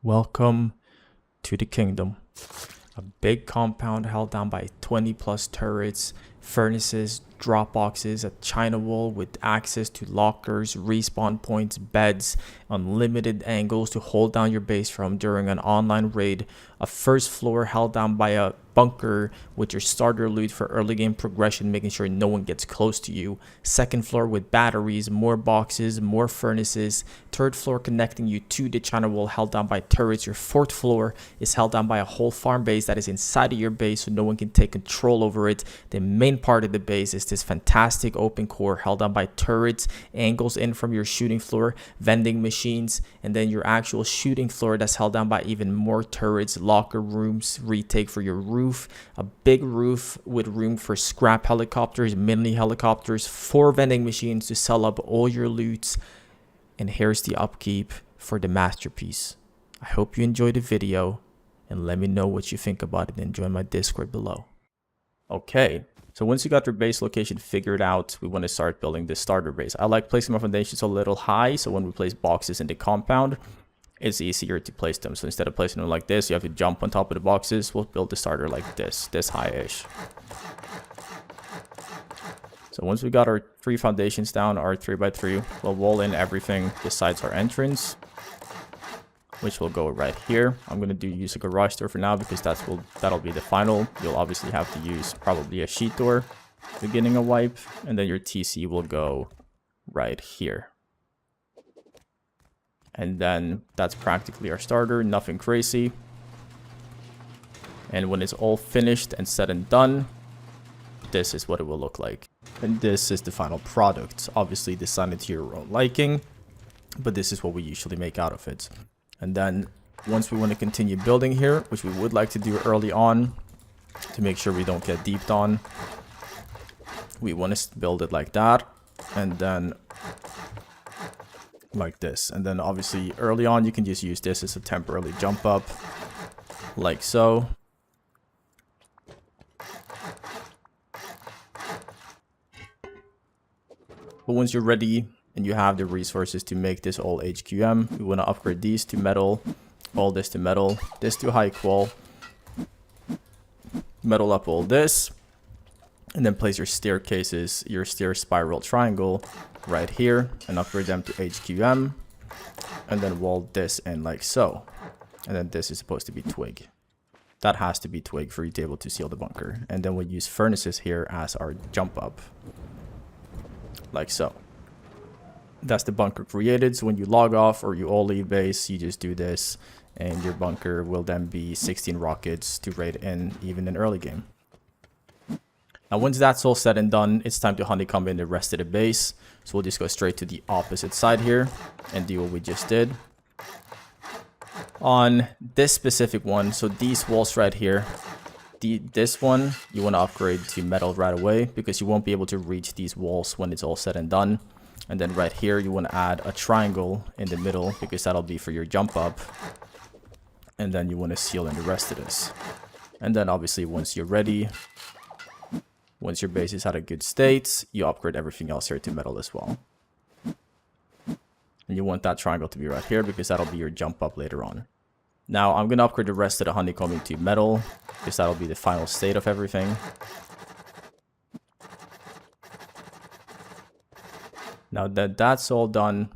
Welcome to the kingdom. A big compound held down by 20 plus turrets, furnaces, drop boxes, a china wall with access to lockers, respawn points, beds, unlimited angles to hold down your base from during an online raid, a first floor held down by a bunker with your starter loot for early game progression, making sure no one gets close to you, second floor with batteries, more boxes, more furnaces, third floor connecting you to the china wall held down by turrets, your fourth floor is held down by a whole farm base that is inside of your base so no one can take control over it. The main part of the base is this fantastic open core held down by turrets, angles in from your shooting floor, vending machines, and then your actual shooting floor that's held down by even more turrets, locker rooms, retake for your roof, a big roof with room for scrap helicopters, mini helicopters, 4 vending machines to sell up all your loots, and here's the upkeep for the masterpiece. I hope you enjoyed the video, and let me know what you think about it and join my Discord below. Okay, so once you got your base location figured out, we want to start building this starter base. I like placing my foundations a little high, so when we place boxes in the compound, it's easier to place them. So instead of placing them like this, you have to jump on top of the boxes. We'll build the starter like this high-ish. So once we got our 3 foundations down, our 3x3, we'll wall in everything besides our entrance, which will go right here. I'm gonna use a garage door for now because that'll be the final. You'll obviously have to use probably a sheet door, beginning a wipe, and then your TC will go right here. And then that's practically our starter, nothing crazy. And when it's all finished and said and done, this is what it will look like. And this is the final product. Obviously design it to your own liking, but this is what we usually make out of it. And then once we want to continue building here, which we would like to do early on to make sure we don't get deeped on, we want to build it like that, and then like this. And then obviously early on you can just use this as a temporary jump up, like so. But once you're ready and you have the resources to make this all HQM, we want to upgrade these to metal, all this to metal, this to high qual, metal up all this, and then place your staircases, your stair spiral triangle right here and upgrade them to HQM, and then wall this in like so. And then this is supposed to be twig. That has to be twig for you to be able to seal the bunker. And then we'll use furnaces here as our jump up, like so. That's the bunker created. So when you log off or you all leave base, you just do this and your bunker will then be 16 rockets to raid in even in early game. Now once that's all said and done, it's time to honeycomb in the rest of the base. So we'll just go straight to the opposite side here and do what we just did. On this specific one, so these walls right here, this one you want to upgrade to metal right away because you won't be able to reach these walls when it's all said and done. And then right here you want to add a triangle in the middle because that'll be for your jump up. And then you want to seal in the rest of this. And then obviously once you're ready, once your base is at a good state, you upgrade everything else here to metal as well. And you want that triangle to be right here because that'll be your jump up later on. Now I'm going to upgrade the rest of the honeycombing to metal because that'll be the final state of everything. Now that that's all done,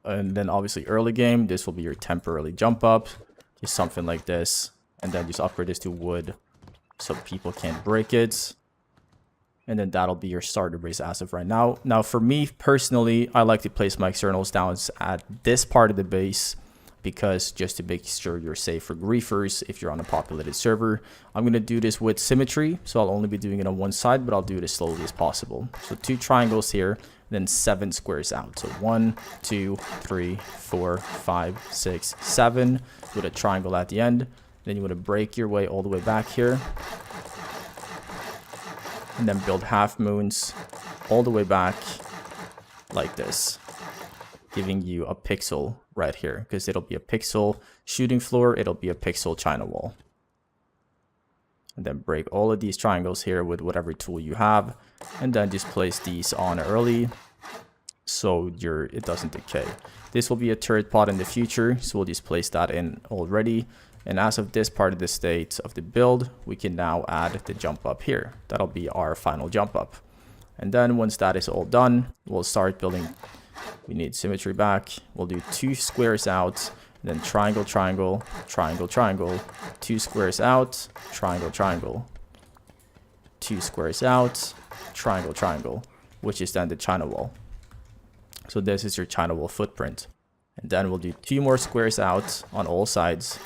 and then obviously early game, this will be your temporary jump up, just something like this, and then just upgrade this to wood so people can't break it. And then that'll be your starter base as of right now. Now for me personally, I like to place my externals down at this part of the base because just to make sure you're safe for griefers if you're on a populated server. I'm going to do this with symmetry, so I'll only be doing it on one side, but I'll do it as slowly as possible. So 2 triangles here, then 7 squares out. So 1, 2, 3, 4, 5, 6, 7 with a triangle at the end. Then you want to break your way all the way back here. And then build half moons all the way back like this, giving you a pixel right here because it'll be a pixel shooting floor, it'll be a pixel china wall. And then break all of these triangles here with whatever tool you have, and then just place these on early so it doesn't decay. This will be a turret pod in the future, so we'll just place that in already. And as of this part of the state of the build, we can now add the jump up here. That'll be our final jump up. And then once that is all done, we'll start building. We need symmetry back. We'll do 2 squares out, and then triangle, triangle, triangle, triangle, 2 squares out, triangle, triangle, 2 squares out, triangle, triangle, which is then the China wall. So this is your China wall footprint. And then we'll do 2 more squares out on all sides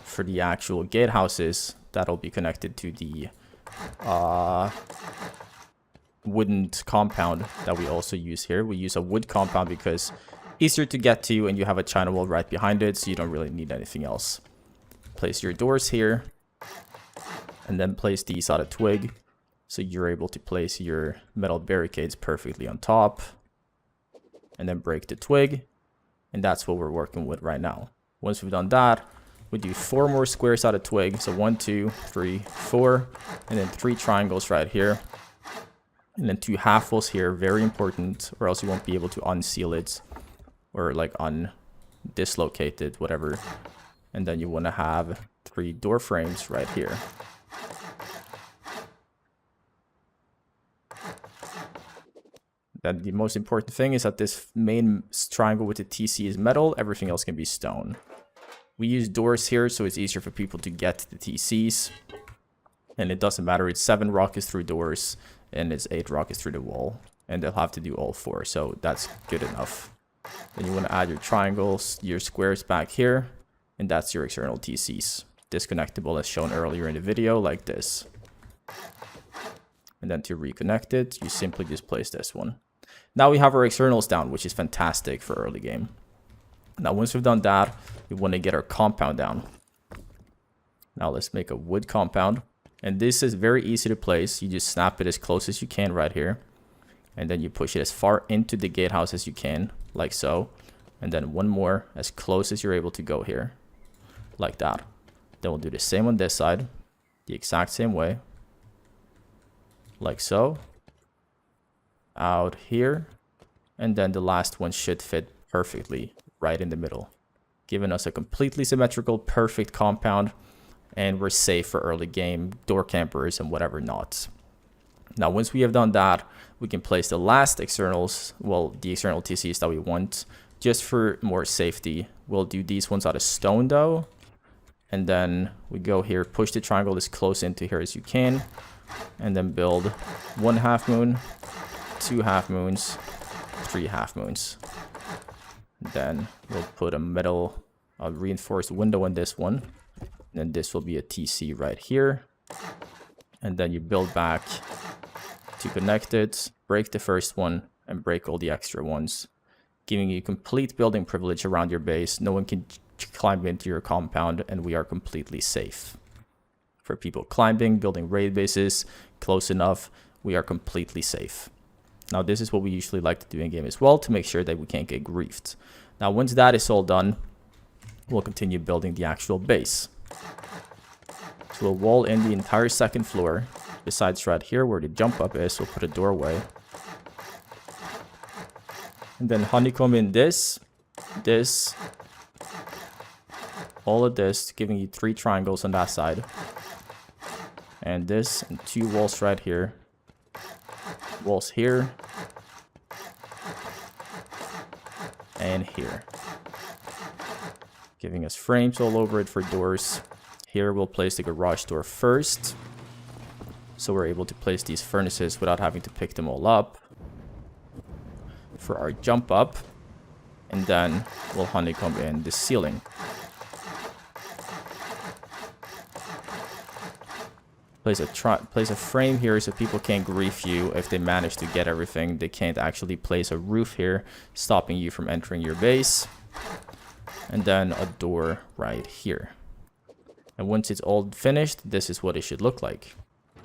for the actual gatehouses that'll be connected to the wooden compound that we also use here. We use a wood compound because easier to get to, and you have a China wall right behind it, so you don't really need anything else. Place your doors here, and then place these on a twig, so you're able to place your metal barricades perfectly on top, and then break the twig, and that's what we're working with right now. Once we've done that, we do 4 more squares out of twig, so 1, 2, 3, 4, and then 3 triangles right here. And then 2 half walls here, very important, or else you won't be able to unseal it, or like dislocate it, whatever. And then you want to have 3 door frames right here. Then the most important thing is that this main triangle with the TC is metal, everything else can be stone. We use doors here, so it's easier for people to get to the TCs. And it doesn't matter, it's 7 rockets through doors, and it's 8 rockets through the wall. And they'll have to do all 4, so that's good enough. Then you want to add your triangles, your squares back here, and that's your external TCs. Disconnectable as shown earlier in the video, like this. And then to reconnect it, you simply just place this one. Now we have our externals down, which is fantastic for early game. Now once we've done that, we want to get our compound down. Now let's make a wood compound. And this is very easy to place. You just snap it as close as you can right here. And then you push it as far into the gatehouse as you can, like so. And then 1 more as close as you're able to go here, like that. Then we'll do the same on this side, the exact same way, like so. Out here. And then the last one should fit perfectly right in the middle, giving us a completely symmetrical, perfect compound. And we're safe for early game, door campers, and whatever not. Now, once we have done that, we can place the last externals, well, the external TCs that we want, just for more safety. We'll do these ones out of stone, though. And then we go here, push the triangle as close into here as you can. And then build 1 half moon, 2 half moons, 3 half moons. Then we'll put a reinforced window in this one. And then this will be a TC right here. And then you build back to connect it, break the first one, and break all the extra ones, giving you complete building privilege around your base. No one can climb into your compound, and we are completely safe. For people climbing, building raid bases, close enough, we are completely safe. Now this is what we usually like to do in game as well, to make sure that we can't get griefed. Now once that is all done, we'll continue building the actual base. So we'll wall in the entire 2nd floor. Besides right here where the jump up is, we'll put a doorway. And then honeycomb in this, all of this, giving you 3 triangles on that side. And this, and 2 walls right here. Walls here. And here. Giving us frames all over it for doors. Here we'll place the garage door first, so we're able to place these furnaces without having to pick them all up. For our jump up, and then we'll honeycomb in the ceiling. Place a frame here so people can't grief you if they manage to get everything. They can't actually place a roof here, stopping you from entering your base. And then a door right here. And once it's all finished, this is what it should look like.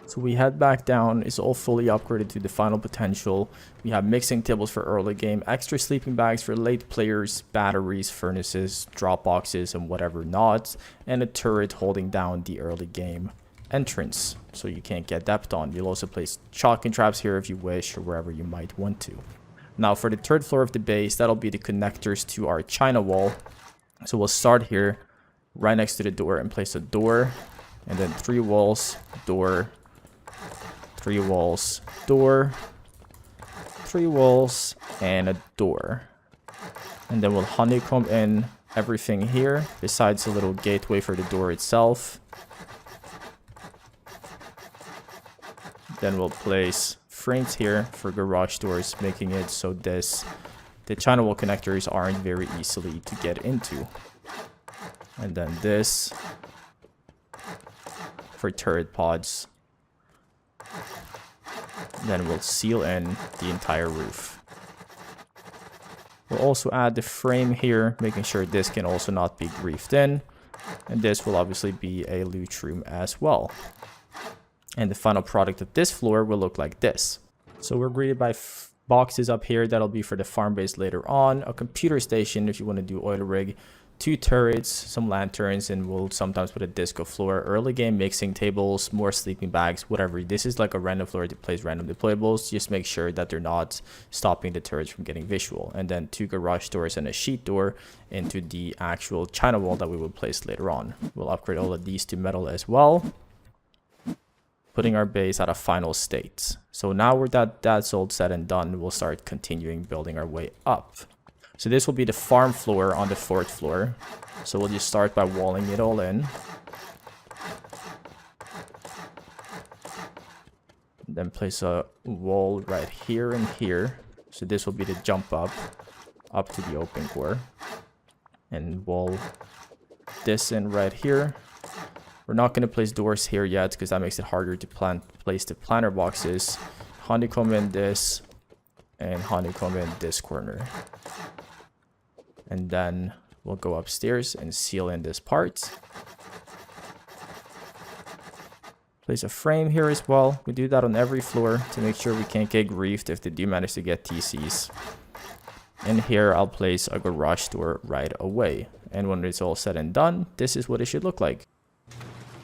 So we head back down. It's all fully upgraded to the final potential. We have mixing tables for early game, extra sleeping bags for late players, batteries, furnaces, drop boxes, and whatever not, and a turret holding down the early game entrance, so you can't get depth on. You'll also place chalk and traps here if you wish, or wherever you might want to. Now for the third floor of the base, that'll be the connectors to our China wall. So we'll start here right next to the door and place a door, and then 3 walls, door, 3 walls, door, 3 walls, and a door. And then we'll honeycomb in everything here besides a little gateway for the door itself. Then we'll place frames here for garage doors, making it so the China wall connectors aren't very easily to get into. And then this for turret pods. Then we'll seal in the entire roof. We'll also add the frame here, making sure this can also not be griefed in. And this will obviously be a loot room as well. And the final product of this floor will look like this. So we're greeted by boxes up here that'll be for the farm base later on, a computer station if you want to do oil rig, 2 turrets, some lanterns, and we'll sometimes put a disco floor, early game mixing tables, more sleeping bags, whatever. This is like a random floor to place random deployables. Just make sure that they're not stopping the turrets from getting visual. And then 2 garage doors and a sheet door into the actual China wall that we will place later on. We'll upgrade all of these to metal as well, putting our base at a final state. So now we're that's all said and done, we'll start continuing building our way up. So this will be the farm floor on the 4th floor. So we'll just start by walling it all in. Then place a wall right here and here. So this will be the jump up to the open core. And wall this in right here. We're not going to place doors here yet because that makes it harder to place the planter boxes. Honeycomb in this and honeycomb in this corner. And then we'll go upstairs and seal in this part. Place a frame here as well. We do that on every floor to make sure we can't get griefed if they do manage to get TCs. And here I'll place a garage door right away. And when it's all said and done, this is what it should look like.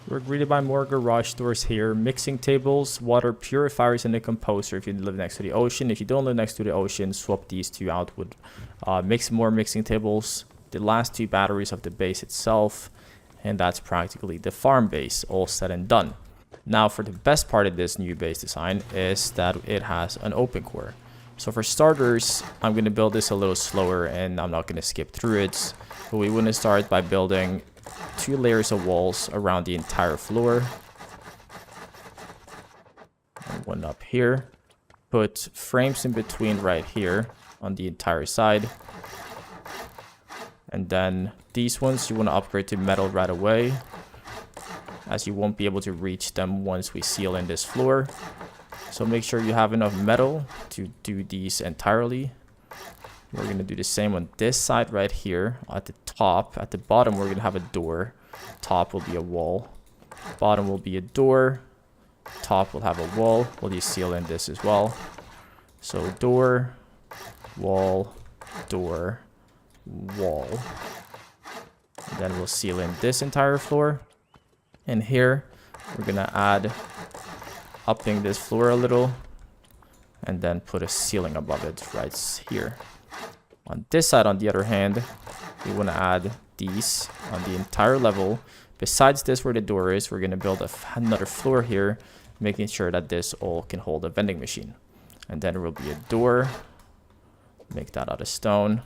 We're greeted by more garage doors here, mixing tables, water purifiers, and a composer if you live next to the ocean. If you don't live next to the ocean, swap these 2 out with more mixing tables, the last 2 batteries of the base itself, and that's practically the farm base, all said and done. Now for the best part of this new base design is that it has an open core. So for starters, I'm going to build this a little slower and I'm not going to skip through it, but we want to start by building 2 layers of walls around the entire floor. And 1 up here. Put frames in between right here on the entire side. And then these ones you want to upgrade to metal right away, as you won't be able to reach them once we seal in this floor. So make sure you have enough metal to do these entirely. We're going to do the same on this side right here at the top. At the bottom, we're going to have a door. Top will be a wall. Bottom will be a door. Top will have a wall. We'll just seal in this as well. So door, wall, door, wall. And then we'll seal in this entire floor. And here, we're going to add upping this floor a little. And then put a ceiling above it right here. On this side, on the other hand, we want to add these on the entire level. Besides this, where the door is, we're going to build another floor here, making sure that this all can hold a vending machine. And then there will be a door. Make that out of stone.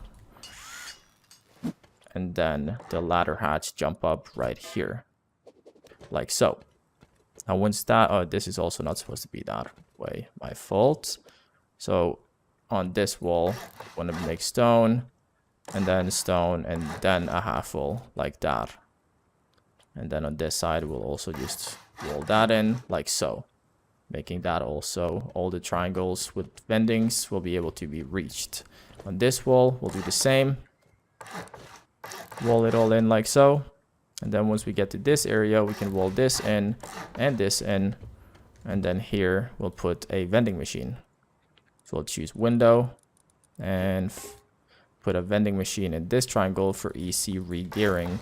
And then the ladder hatch jump up right here, like so. Now once that, oh, this is also not supposed to be that way, my fault. So on this wall, want to make stone, and then a half wall like that. And then on this side, we'll also just roll that in like so, making that also all the triangles with vendings will be able to be reached. On this wall, we'll do the same. Wall it all in like so. And then once we get to this area, we can wall this in and this in. And then here, we'll put a vending machine. So we'll choose window and put a vending machine in this triangle for easy re-gearing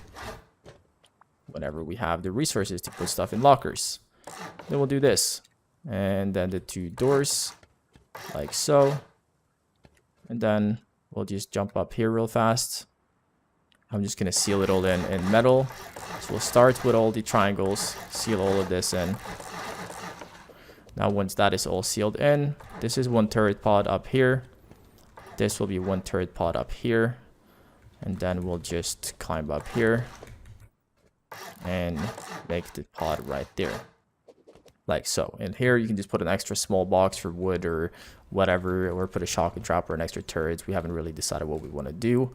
whenever we have the resources to put stuff in lockers. Then we'll do this. And then the 2 doors like so. And then we'll just jump up here real fast. I'm just going to seal it all in metal. So we'll start with all the triangles, seal all of this in. Now once that is all sealed in, this is one turret pod up here. This will be one turret pod up here. And then we'll just climb up here and make the pod right there. Like so. And here you can just put an extra small box for wood or whatever, or put a shotgun trap or an extra turret. We haven't really decided what we want to do.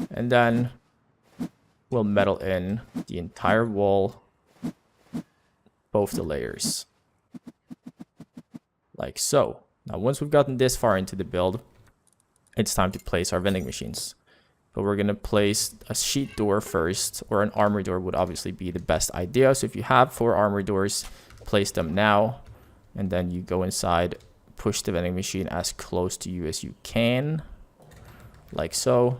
And then we'll metal in the entire wall, both the layers. Like so. Now once we've gotten this far into the build, it's time to place our vending machines. But we're going to place a sheet door first, or an armor door would obviously be the best idea. So if you have 4 armor doors, place them now. And then you go inside, push the vending machine as close to you as you can. Like so.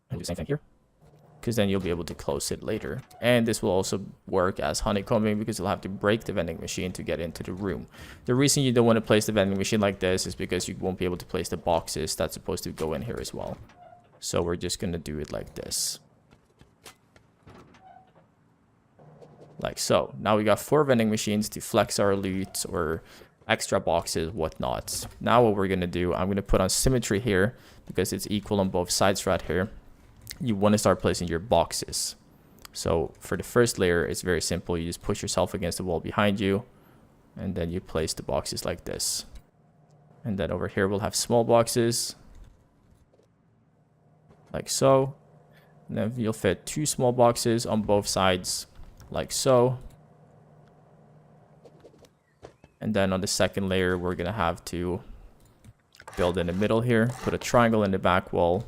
And do the same thing here, because then you'll be able to close it later. And this will also work as honeycombing, because you'll have to break the vending machine to get into the room. The reason you don't want to place the vending machine like this is because you won't be able to place the boxes that's supposed to go in here as well. So we're just going to do it like this. Like so. Now we got 4 vending machines to flex our loot or extra boxes, whatnot. Now what we're going to do, I'm going to put on symmetry here because it's equal on both sides right here. You want to start placing your boxes. So for the first layer, it's very simple. You just push yourself against the wall behind you, and then you place the boxes like this. And then over here, we'll have small boxes. Like so. And then you'll fit 2 small boxes on both sides, like so. And then on the second layer, we're going to have to build in the middle here, put a triangle in the back wall,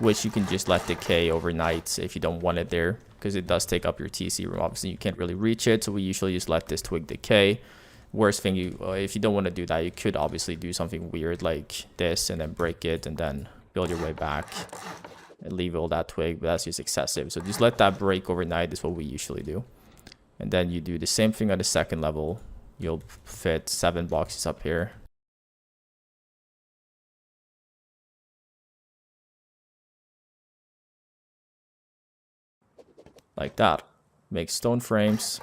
which you can just let decay overnight if you don't want it there, because it does take up your TC room. Obviously, you can't really reach it, so we usually just let this twig decay. Worst thing, if you don't want to do that, you could obviously do something weird like this and then break it and then build your way back and leave all that twig, but that's just excessive. So just let that break overnight is what we usually do. And then you do the same thing on the second level. You'll fit 7 boxes up here. Like that. Make stone frames.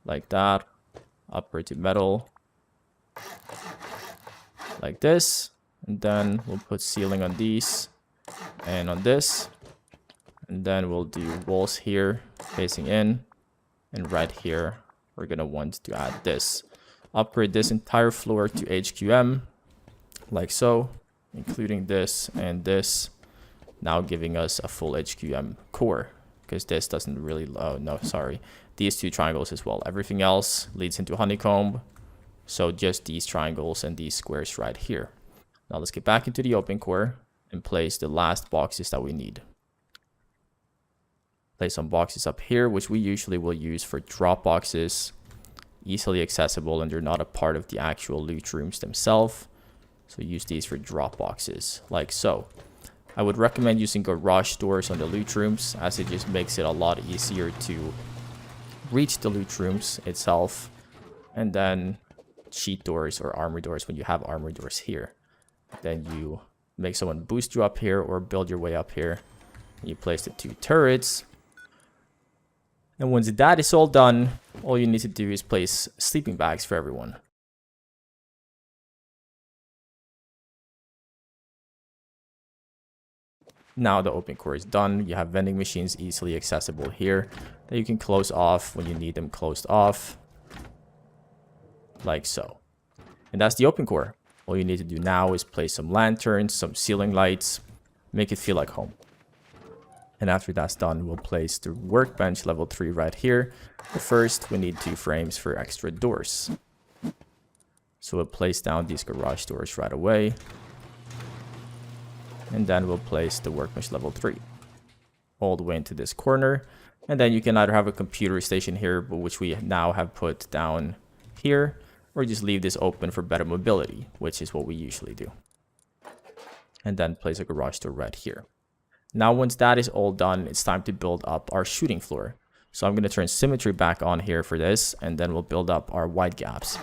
Like that. Upgrade to metal. Like this. And then we'll put ceiling on these. And on this. And then we'll do walls here facing in. And right here, we're going to want to add this. Upgrade this entire floor to HQM. Like so. Including this and this. Now giving us a full HQM core, because this doesn't really, oh no, sorry, these 2 triangles as well. Everything else leads into honeycomb, so just these triangles and these squares right here. Now let's get back into the open core and place the last boxes that we need. Place some boxes up here, which we usually will use for drop boxes, easily accessible, and they're not a part of the actual loot rooms themselves. So use these for drop boxes, like so. I would recommend using garage doors on the loot rooms, as it just makes it a lot easier to reach the loot rooms itself. And then sheet doors or armor doors when you have armor doors here. Then you make someone boost you up here or build your way up here. You place the 2 turrets. And once that is all done, all you need to do is place sleeping bags for everyone. Now the open core is done. You have vending machines easily accessible here that you can close off when you need them closed off. Like so. And that's the open core. All you need to do now is place some lanterns, some ceiling lights, make it feel like home. And after that's done, we'll place the workbench level 3 right here. But first, we need 2 frames for extra doors. So we'll place down these garage doors right away. And then we'll place the workbench level 3 all the way into this corner. And then you can either have a computer station here, but which we now have put down here, or just leave this open for better mobility, which is what we usually do. And then place a garage door right here. Now once that is all done, it's time to build up our shooting floor. So I'm going to turn symmetry back on here for this, and then we'll build up our wide gaps.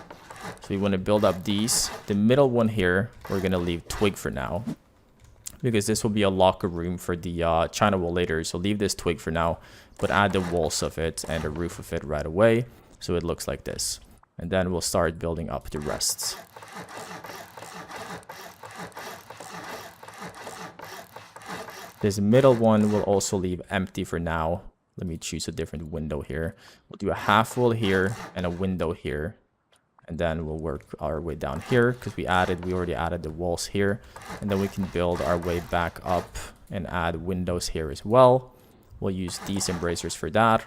So we want to build up these. The middle one here, we're going to leave twig for now, because this will be a locker room for the China wall later. So leave this twig for now, but add the walls of it and the roof of it right away. So it looks like this. And then we'll start building up the rest. This middle one will also leave empty for now. Let me choose a different window here. We'll do a half wall here and a window here. And then we'll work our way down here because we already added the walls here. And then we can build our way back up and add windows here as well. We'll use these embrasures for that.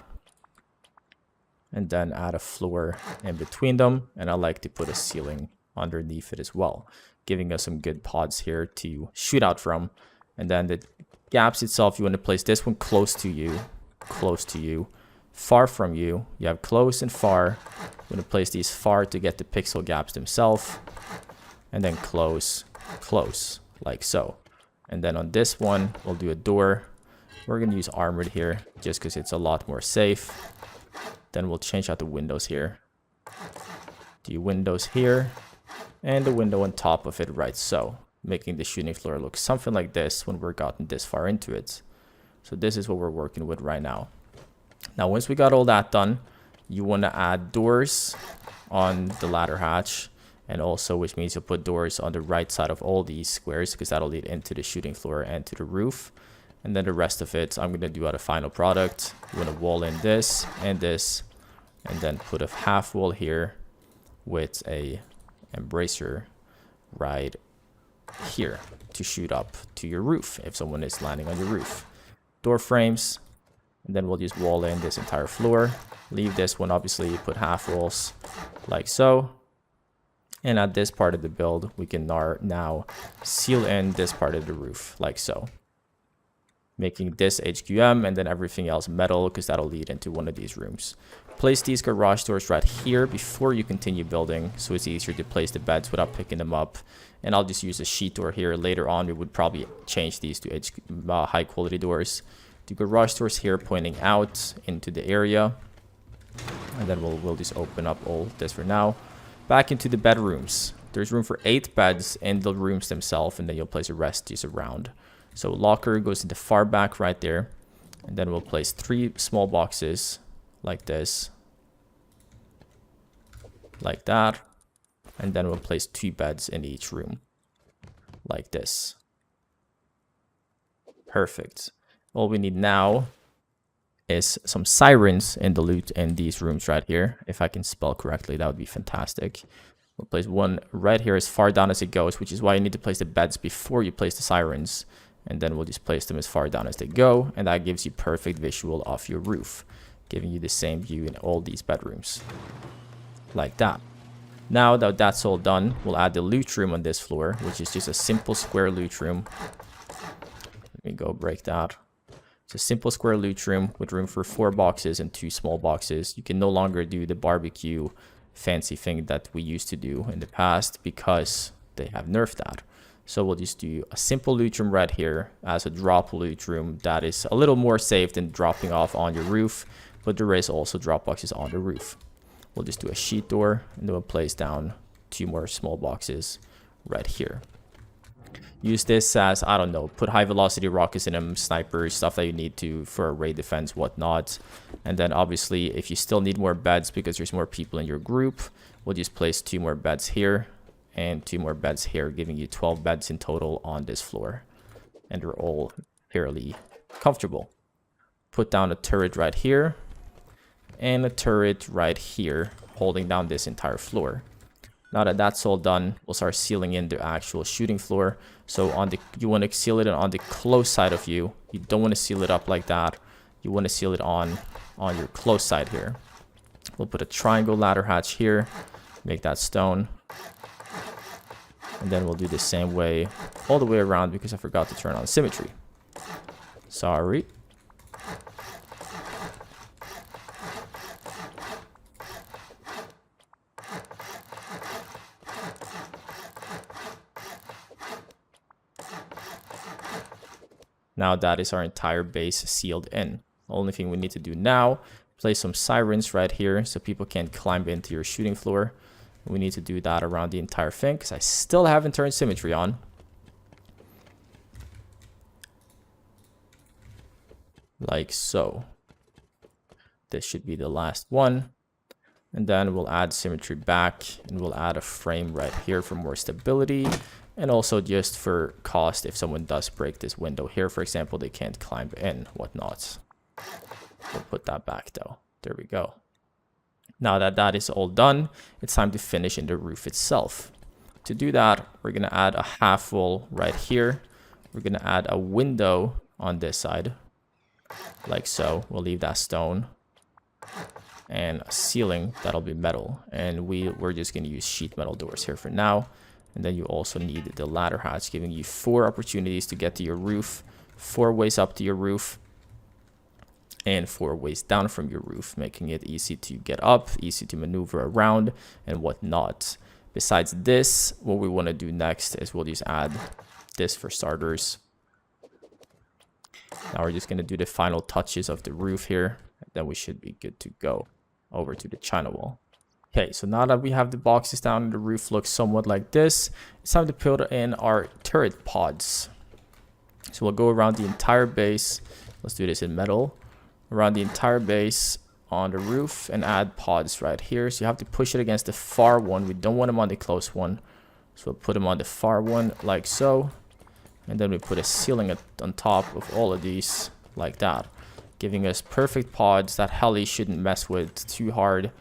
And then add a floor in between them. And I like to put a ceiling underneath it as well, giving us some good pods here to shoot out from. And then the gaps itself, you want to place this one close to you, far from you. You have close and far. You want to place these far to get the pixel gaps themselves. And then close, like so. And then on this one, we'll do a door. We're going to use armored here just because it's a lot more safe. Then we'll change out the windows here. Do windows here. And the window on top of it, right so. Making the shooting floor look something like this when we're gotten this far into it. So this is what we're working with right now. Now, once we got all that done, you want to add doors on the ladder hatch. And also, which means you'll put doors on the right side of all these squares because that'll lead into the shooting floor and to the roof. And then the rest of it, I'm going to do out a final product. You want to wall in this, and then put a half wall here with a embracer right here to shoot up to your roof if someone is landing on your roof. Door frames, and then we'll just wall in this entire floor. Leave this one, obviously, put half walls like so. And at this part of the build, we can now seal in this part of the roof like so. Making this HQM and then everything else metal because that'll lead into one of these rooms. Place these garage doors right here before you continue building, so it's easier to place the beds without picking them up. And I'll just use a sheet door here. Later on, we would probably change these to high quality doors. The garage doors here pointing out into the area. And then we'll just open up all this for now. Back into the bedrooms. There's room for 8 beds in the rooms themselves, and then you'll place the rest just around. So locker goes into far back right there. And then we'll place 3 small boxes like this. Like that. And then we'll place 2 beds in each room. Like this. Perfect. All we need now is some sirens in the loot in these rooms right here. If I can spell correctly, that would be fantastic. We'll place one right here as far down as it goes, which is why you need to place the beds before you place the sirens. And then we'll just place them as far down as they go. And that gives you perfect visual of your roof, giving you the same view in all these bedrooms. Like that. Now that that's all done, we'll add the loot room on this floor, which is just a simple square loot room. Let me go break that. It's a simple square loot room with room for 4 boxes and 2 small boxes. You can no longer do the barbecue fancy thing that we used to do in the past because they have nerfed that. So we'll just do a simple loot room right here as a drop loot room that is a little more safe than dropping off on your roof, but there is also drop boxes on the roof. We'll just do a sheet door and then we'll place down 2 more small boxes right here. Use this as, I don't know, put high velocity rockets in them, snipers, stuff that you need to for raid defense, whatnot. And then obviously if you still need more beds because there's more people in your group, we'll just place 2 more beds here and 2 more beds here, giving you 12 beds in total on this floor. And they're all fairly comfortable. Put down a turret right here and a turret right here, holding down this entire floor. Now that that's all done, we'll start sealing in the actual shooting floor. So you want to seal it on the close side of you. You don't want to seal it up like that. You want to seal it on your close side here. We'll put a triangle ladder hatch here, make that stone. And then we'll do the same way all the way around because I forgot to turn on symmetry. Sorry. Now that is our entire base sealed in. The only thing we need to do now, place some sirens right here so people can't climb into your shooting floor. We need to do that around the entire thing because I still haven't turned symmetry on. Like so. This should be the last one. And then we'll add symmetry back, and we'll add a frame right here for more stability. And also just for cost, if someone does break this window here, for example, they can't climb in, whatnot. We'll put that back though. There we go. Now that that is all done, it's time to finish in the roof itself. To do that, we're going to add a half wall right here. We're going to add a window on this side, like so. We'll leave that stone. And a ceiling, that'll be metal. And we're just going to use sheet metal doors here for now. And then you also need the ladder hatch, giving you 4 opportunities to get to your roof, 4 ways up to your roof, and 4 ways down from your roof, making it easy to get up, easy to maneuver around, and whatnot. Besides this, what we want to do next is we'll just add this for starters. Now we're just going to do the final touches of the roof here, and then we should be good to go over to the China wall. Okay, so now that we have the boxes down and the roof looks somewhat like this, it's time to put in our turret pods. So we'll go around the entire base. Let's do this in metal. Around the entire base on the roof and add pods right here. So you have to push it against the far one. We don't want them on the close one. So we'll put them on the far one like so. And then we put a ceiling on top of all of these like that, giving us perfect pods that heli shouldn't mess with too hard.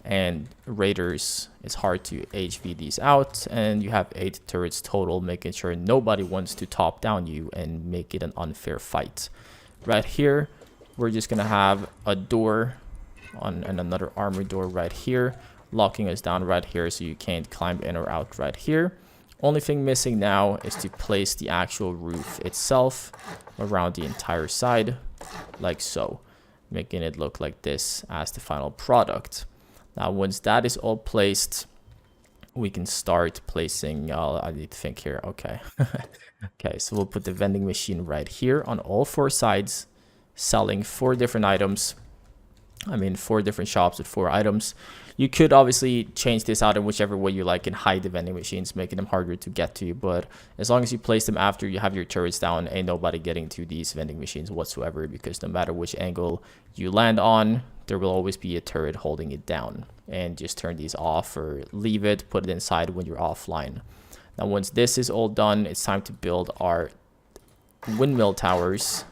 And raiders, it's hard to HV these out, and you have 8 turrets total, making sure nobody wants to top down you and make it an unfair fight. Right here, we're just gonna have a door on and another armor door right here, locking us down right here so you can't climb in or out right here. Only thing missing now is to place the actual roof itself around the entire side, like so, making it look like this as the final product. Now, once that is all placed, we can start placing, I need to think here, okay. Okay, so we'll put the vending machine right here on all 4 sides, selling 4 different items. 4 different shops with 4 items. You could obviously change this out in whichever way you like and hide the vending machines, making them harder to get to. But as long as you place them after you have your turrets down, ain't nobody getting to these vending machines whatsoever, because no matter which angle you land on, there will always be a turret holding it down. And just turn these off or leave it, put it inside when you're offline. Now, once this is all done, it's time to build our windmill towers.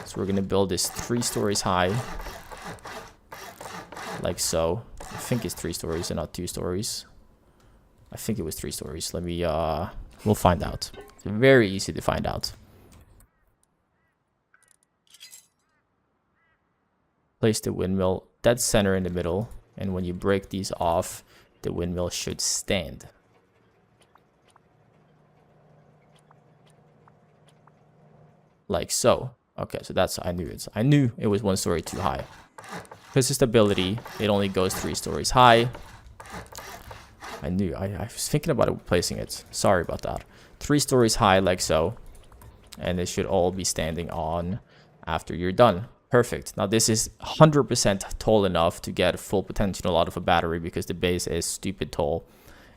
So we're going to build this 3 stories high, like so. I think it's 3 stories and not 2 stories. I think it was 3 stories. Let me, we'll find out. It's very easy to find out. Place the windmill dead center in the middle. And when you break these off, the windmill should stand. Like so. Okay, so that's, I knew it was 1 story too high. Because of stability, it only goes 3 stories high. I was thinking about placing it. Sorry about that. 3 stories high, like so. And it should all be standing on after you're done. Perfect. Now this is 100% tall enough to get full potential out of a battery, because the base is stupid tall.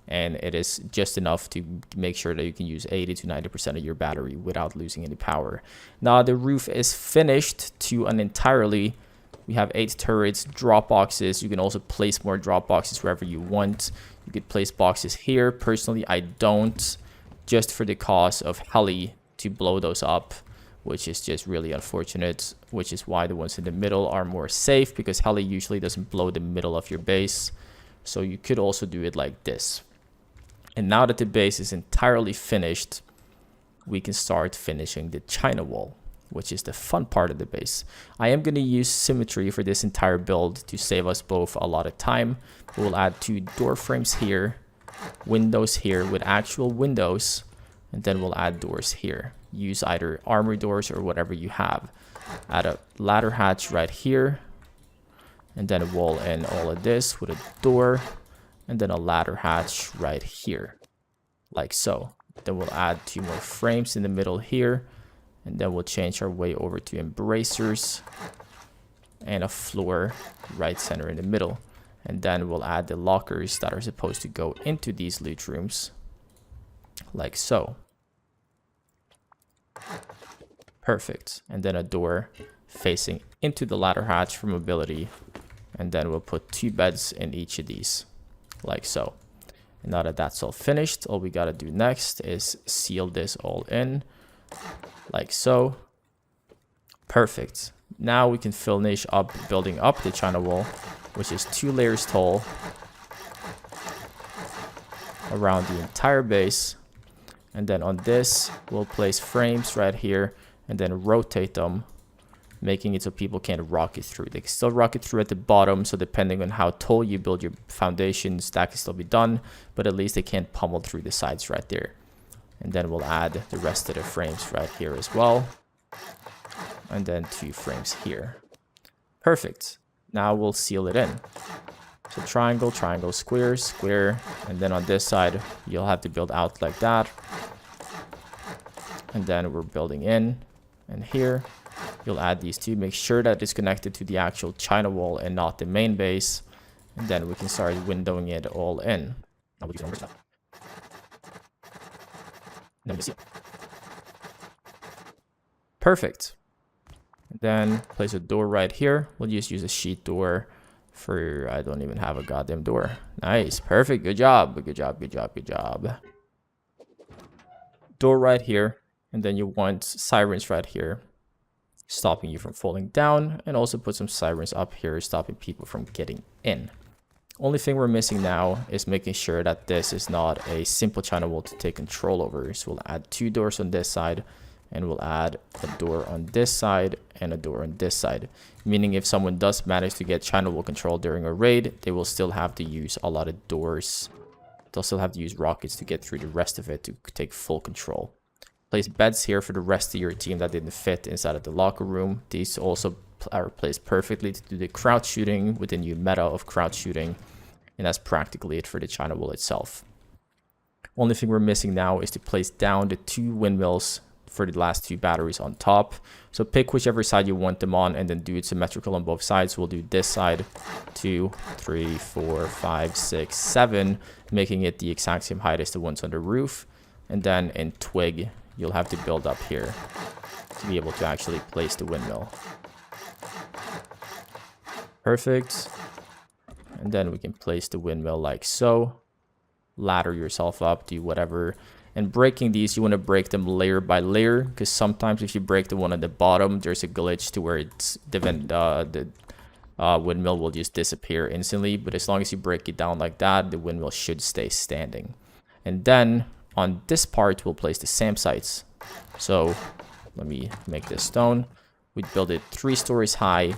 And it is just enough to make sure that you can use 80 to 90% of your battery without losing any power. Now the roof is finished to an entirely. We have 8 turrets, drop boxes. You can also place more drop boxes wherever you want. You could place boxes here. Personally, I don't, just for the cost of heli to blow those up, which is just really unfortunate, which is why the ones in the middle are more safe, because heli usually doesn't blow the middle of your base. So you could also do it like this. And now that the base is entirely finished, we can start finishing the China wall, which is the fun part of the base. I am going to use symmetry for this entire build to save us both a lot of time. We'll add 2 door frames here, windows here with actual windows, and then we'll add doors here. Use either armor doors or whatever you have. Add a ladder hatch right here, and then a wall in all of this with a door, and then a ladder hatch right here, like so. Then we'll add 2 more frames in the middle here, and then we'll change our way over to embracers and a floor right center in the middle. And then we'll add the lockers that are supposed to go into these loot rooms, like so. Perfect. And then a door facing into the ladder hatch for mobility. And then we'll put 2 beds in each of these, like so. And now that that's all finished, all we gotta do next is seal this all in, like so. Perfect. Now we can finish up building up the China wall, which is 2 layers tall around the entire base. And then on this, we'll place frames right here and then rotate them, making it so people can't rocket through. They can still rocket through at the bottom, so depending on how tall you build your foundations, that can still be done, but at least they can't pummel through the sides right there. And then we'll add the rest of the frames right here as well. And then 2 frames here. Perfect. Now we'll seal it in. So triangle, triangle, square, square, and then on this side, you'll have to build out like that. And then we're building in, and here, you'll add these 2. Make sure that it's connected to the actual China wall and not the main base. And then we can start windowing it all in. Now we'll do some more stuff. And then we seal. Perfect. Then place a door right here. We'll just use a sheet door for, I don't even have a goddamn door. Nice, perfect, good job, good job, good job, good job. Door right here, and then you want sirens right here, stopping you from falling down, and also put some sirens up here, stopping people from getting in. Only thing we're missing now is making sure that this is not a simple China wall to take control over. So we'll add 2 doors on this side, and we'll add a door on this side and a door on this side, meaning if someone does manage to get China wall control during a raid, they will still have to use a lot of doors. They'll still have to use rockets to get through the rest of it to take full control. Place beds here for the rest of your team that didn't fit inside of the locker room. These also are placed perfectly to do the crouch shooting with the new meta of crouch shooting, and that's practically it for the China wall itself. Only thing we're missing now is to place down the 2 windmills for the last 2 batteries on top. So pick whichever side you want them on and then do it symmetrical on both sides. We'll do this side, 2, 3, 4, 5, 6, 7, making it the exact same height as the ones on the roof. And then in twig, you'll have to build up here to be able to actually place the windmill. Perfect. And then we can place the windmill like so. Ladder yourself up, do whatever. And breaking these, you want to break them layer by layer, because sometimes if you break the one at the bottom, there's a glitch to where it's the windmill will just disappear instantly. But as long as you break it down like that, the windmill should stay standing. And then on this part, we'll place the SAM sites. So let me make this stone. We build it 3 stories high,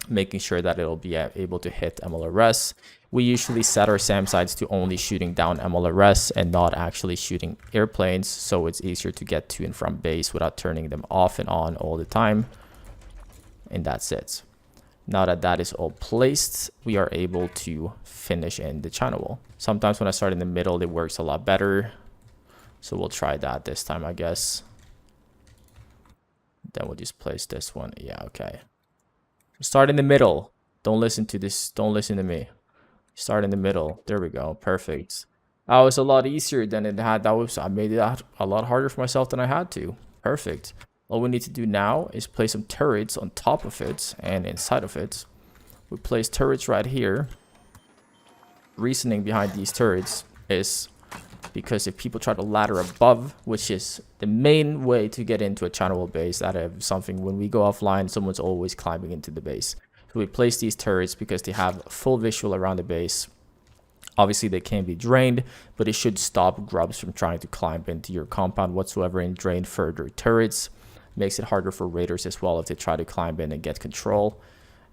making sure that it'll be able to hit MLRS. We usually set our SAM sites to only shooting down MLRS and not actually shooting airplanes, so it's easier to get to and from base without turning them off and on all the time. And that's it. Now that that is all placed, we are able to finish in the China wall. Sometimes when I start in the middle, it works a lot better. So we'll try that this time, I guess. Then we'll just place this one. Yeah, okay. Start in the middle. Don't listen to this. Don't listen to me. Start in the middle. There we go. Perfect. That was a lot easier than it had. I made it a lot harder for myself than I had to. Perfect. All we need to do now is place some turrets on top of it and inside of it. We place turrets right here. Reasoning behind these turrets is because if people try to ladder above, which is the main way to get into a China wall base, that is something when we go offline, someone's always climbing into the base. So we place these turrets because they have full visual around the base. Obviously, they can be drained, but it should stop grubs from trying to climb into your compound whatsoever and drain further turrets. Makes it harder for raiders as well if they try to climb in and get control.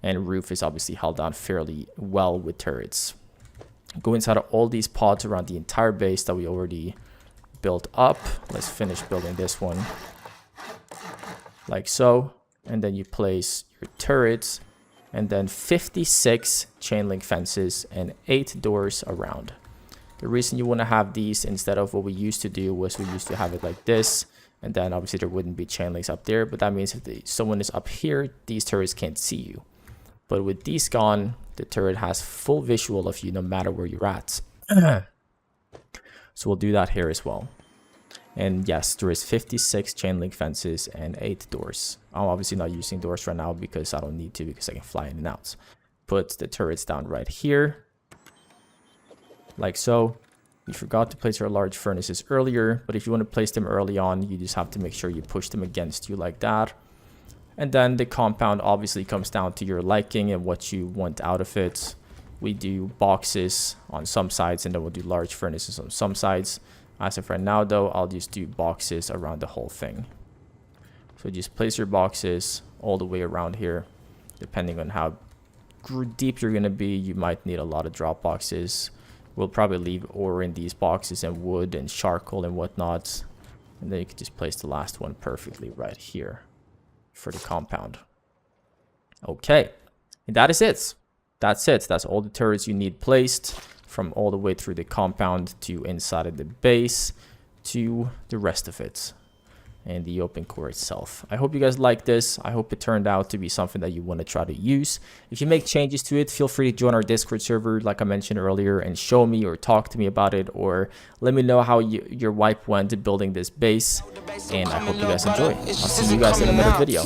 And roof is obviously held down fairly well with turrets. Go inside of all these pods around the entire base that we already built up. Let's finish building this one. Like so. And then you place your turrets. And then 56 chain link fences and 8 doors around. The reason you want to have these instead of what we used to do was we used to have it like this. And then obviously there wouldn't be chain links up there. But that means if someone is up here, these turrets can't see you. But with these gone, the turret has full visual of you no matter where you're at. So we'll do that here as well. And yes, there is 56 chain link fences and 8 doors. I'm obviously not using doors right now because I don't need to, because I can fly in and out. Put the turrets down right here, like so. You forgot to place your large furnaces earlier, but if you want to place them early on, you just have to make sure you push them against you like that. And then the compound obviously comes down to your liking and what you want out of it. We do boxes on some sides, and then we'll do large furnaces on some sides. As of right now though, I'll just do boxes around the whole thing. So just place your boxes all the way around here. Depending on how deep you're going to be, you might need a lot of drop boxes. We'll probably leave ore in these boxes and wood and charcoal and whatnot. And then you can just place the last one perfectly right here for the compound. Okay, and that is it. That's it. That's all the turrets you need placed, from all the way through the compound to inside of the base to the rest of it and the open core itself. I hope you guys like this. I hope it turned out to be something that you want to try to use. If you make changes to it, feel free to join our Discord server like I mentioned earlier and show me or talk to me about it, or let me know how your wipe went building this base. And I hope you guys enjoy. I'll see you guys in another video.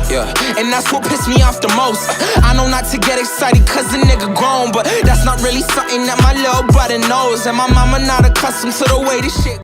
Yeah, and that's what pissed me off the most. I know not to get excited cause the nigga grown, but that's not really something that my little brother knows. And my mama not accustomed to the way this shit